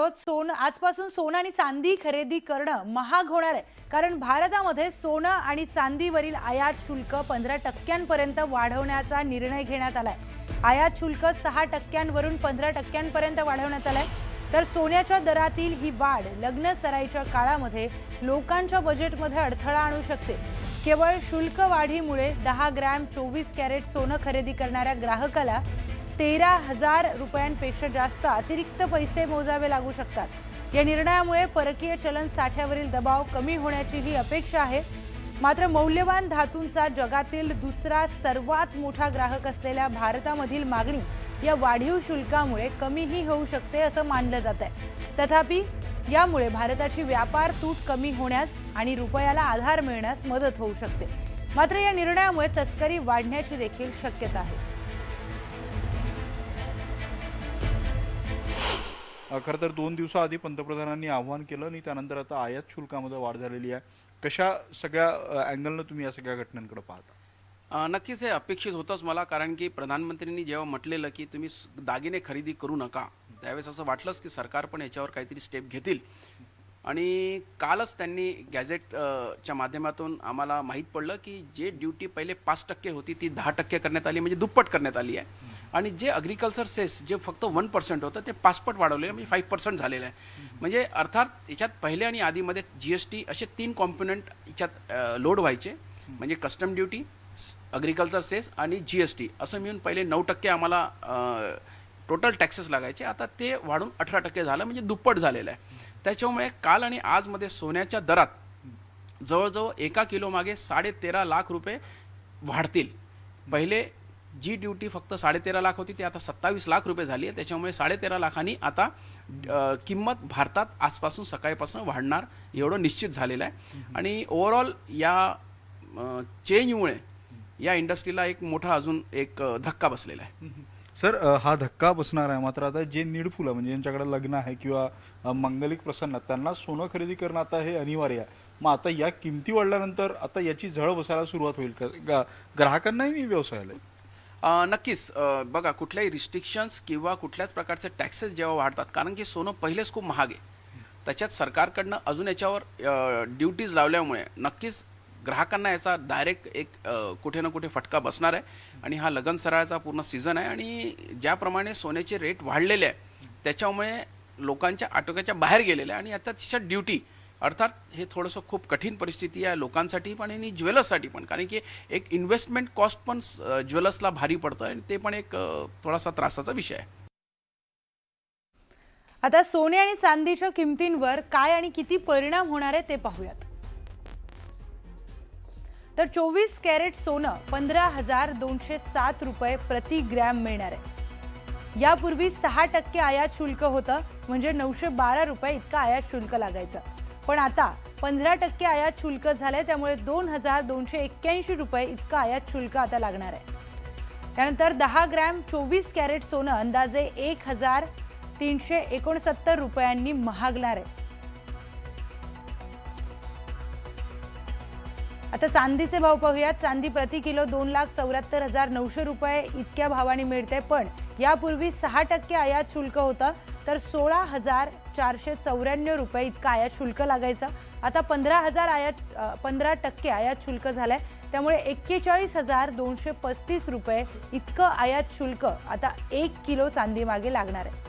आहोत। आजपासून सोनं आणि चांदी खरेदी करणं महाग होणार आहे, कारण भारतामध्ये सोनं आणि चांदीवरील आयात शुल्क 15% वाढवण्याचा निर्णय घेण्यात आलाय। आयात शुल्क 6% वरून 15% वाढवण्यात आलाय। तर सोन्याच्या दरातील ही वाढ लग्न सराईच्या काळामध्ये लोकांच्या बजेटमध्ये अडथळा आणू शकते। केवळ शुल्क वाढीमुळे 10 ग्रॅम 24 कॅरेट सोनं खरेदी करणाऱ्या ग्राहकाला 13,000 रुपयांपेक्षा जास्त अतिरिक्त पैसे मोजावे लागू शकतात। या निर्णयामुळे परकीय चलन साठ्यावरील दबाव कमी होण्याची ही अपेक्षा आहे। मात्र मौल्यवान धातूंचा जगातील दुसरा सर्वात मोठा ग्राहक असलेल्या भारतामधील मागणी या वाढीव शुल्कामुळे कमीही होऊ शकते असं मानलं जात आहे। तथापि यामुळे भारताची व्यापार तूट कमी होण्यास आणि रुपयाला आधार मिळण्यास मदत होऊ शकते। मात्र या निर्णयामुळे तस्करी वाढण्याची देखील शक्यता आहे। खरं तर 2 दिवसाआधी पंतप्रधानांनी आवाहन केलं आणि त्यानंतर आता आयात शुल्कामध्ये वाढ झालेली आहे। कशा सगळ्या अँगलनं तुम्ही या सगळ्या घटनांकडे पाहता? नक्कीच हे अपेक्षित होतंच मला, कारण की प्रधानमंत्र्यांनी जेव्हा म्हटलेलं की तुम्ही दागिने खरेदी करू नका, त्यावेळेस असं वाटलंच की सरकार पण याच्यावर काहीतरी स्टेप घेतील। आणि कालच त्यांनी गॅझेटच्या माध्यमातून आम्हाला माहीत पडलं की जे ड्यूटी पहिले 5% होती ती 10% करण्यात आली, म्हणजे दुप्पट करण्यात आली आहे। आणि जे ॲग्रिकल्चर सेस जे फक्त 1% होतं ते 5 पट वाढवलेलं, म्हणजे 5% झालेलं आहे। म्हणजे अर्थात याच्यात पहिले आणि आधीमध्ये GST असे 3 कॉम्पोनंट याच्यात लोड व्हायचे, म्हणजे कस्टम ड्युटी, ॲग्रिकल्चर सेस आणि GST असं मिळून पहिले 9% आम्हाला टोटल टॅक्सेस लागायचे। आता ते वाढून 18% झालं, म्हणजे दुप्पट झालेलं आहे। त्याच्यामुळे काल आणि आजमध्ये सोन्याच्या दरात जवळजवळ 1 किलो मागे 13.5 लाख रुपये वाढतील। पहिले जी ड्यूटी फक्त 13.5 लाख होती ती आता 27 लाख रुपये झाली आहे। त्याच्यामुळे 13.5 लाखांनी आता किंमत भारतात आजपासून सकाळपासून वाढणार एवढं निश्चित झालेलं आहे। आणि ओव्हरऑल या चेंजमुळे या इंडस्ट्रीला एक मोठा अजून एक धक्का बसलेला आहे। सर, हा धक्का बसणार आहे, मात्र आता जे नीडफुल आहे, म्हणजे ज्यांच्याकडे लग्न आहे किंवा मांगलिक प्रसंग, त्यांना सोनं खरेदी करणं आता हे अनिवार्य आहे। मग आता या किमती वाढल्यानंतर आता याची झळ बसायला सुरुवात होईल का ग्राहकांनाही व्यवसायाला? नक्कीच बघा, कुठल्याही रिस्ट्रिक्शन्स किंवा कुठल्याच प्रकारचे टॅक्सेस जेव्हा वाढतात, कारण की सोनं पहिलेच खूप महाग आहे, त्याच्यात सरकारकडनं अजून याच्यावर ड्युटीज लावल्यामुळे नक्कीच ग्राहकांना याचा डायरेक्ट एक कुठे ना कुठे फटका बसणार आहे। आणि हा लगन सराळाचा पूर्ण सीझन आहे, आणि ज्याप्रमाणे सोन्याचे रेट वाढलेले आहे त्याच्यामुळे लोकांच्या आटोक्याच्या बाहेर गेलेले आहे। आणि आता तिच्या ड्युटी अर्थात हे थोडंसं खूप कठीण परिस्थिती आहे लोकांसाठी पण आणि ज्वेलर्ससाठी पण, कारण की एक इन्व्हेस्टमेंट कॉस्ट पण ज्वेलर्सला भारी पडतं आणि ते पण एक थोडासा त्रासाचा विषय आहे। आता सोने आणि चांदीच्या किमतींवर काय आणि किती परिणाम होणार आहे ते पाहूयात। तर 24 कॅरेट सोनं 15,207 रुपये प्रति ग्रॅम मिळणार आहे। यापूर्वी 6% आयात शुल्क होतं, म्हणजे 912 रुपये इतका आयात शुल्क लागायचं। पण आता 15% आयात शुल्क झालंय, त्यामुळे 2,281 रुपये इतका आयात शुल्क आता लागणार आहे। त्यानंतर 10 ग्रॅम 24 कॅरेट सोनं अंदाजे 1,369 रुपयांनी महागणार आहे। आता चांदीचे भाव पाहूयात। चांदी प्रति किलो 2,74,900 रुपये इतक्या भावाने मिळते, पण यापूर्वी 6% आयात शुल्क होतं, तर 16,494 रुपये इतका आयात शुल्क लागायचं। आता 15% आयात शुल्क झालंय, त्यामुळे 41,235 रुपये इतकं आयात शुल्क आता 1 किलो चांदी मागे लागणार आहे।